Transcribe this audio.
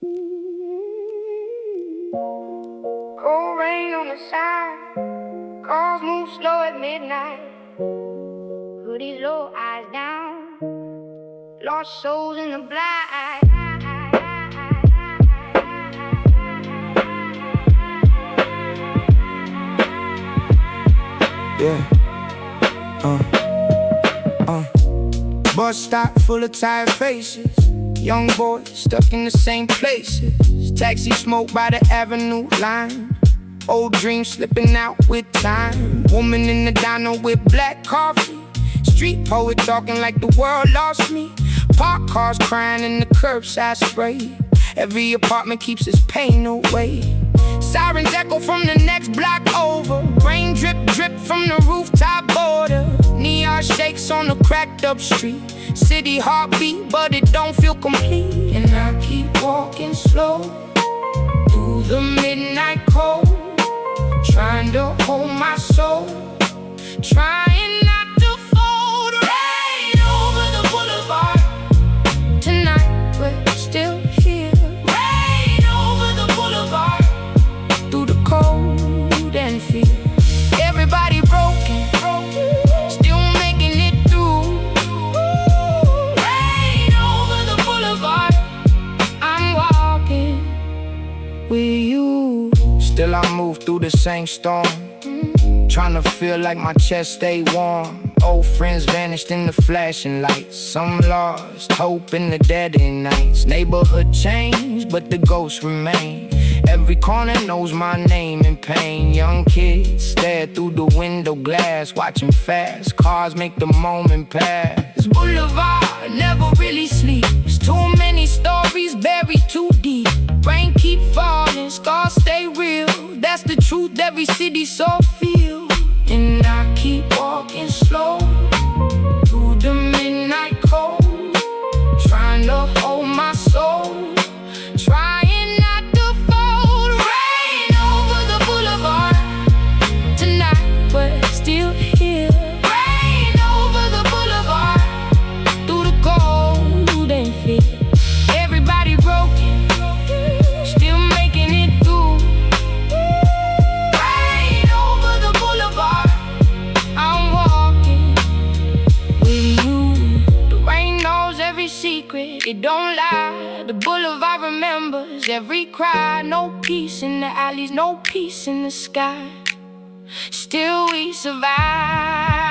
Cold rain on the side, cars move slow at midnight. Hoodies low, eyes down, lost souls in the blind. Yeah. Bus stop full of tired faces. Young boys stuck in the same places. Taxi smoke by the avenue line. Old dreams slipping out with time. Woman in the diner with black coffee. Street poet talking like the world lost me. Parked cars crying in the curbside spray. Every apartment keeps its pain away. Sirens echo from the next block over. Rain drip drip from the rooftop border. Neon shakes on the cracked up street. City heartbeat, but it don't feel complete. And I keep walking slow through the midnight cold, trying to hold my soul, trying not to fold. Rain over the boulevard. Tonight we're still here. Rain over the boulevard. Through the cold and fear. Everybody broken, still making it through. Rain over the boulevard. I'm walking with you. Still I move through the same storm, trying to feel like my chest stay warm. Old friends vanished in the flashing lights. Some lost hope in the dead end nights. Neighborhood changed, but the ghosts remain. Every corner knows my name in pain. Young kids stare through the window glass, watching fast cars make the moment pass. This boulevard never really sleeps. Too many stories buried too deep. Rain keep falling, scars stay real. That's the truth every city so feel. And I keep walking slow through the midnight cold, trying to hold my soul, trying not to fold. Rain over the boulevard. Tonight we're still here. Rain over the boulevard. Through the cold and fear. Everybody broken, still making it through. Rain over the boulevard. I'm walking with you. The rain knows every secret, it don't lie. The boulevard remembers every cry. No peace in the alleys, no peace in the sky. Still we survive.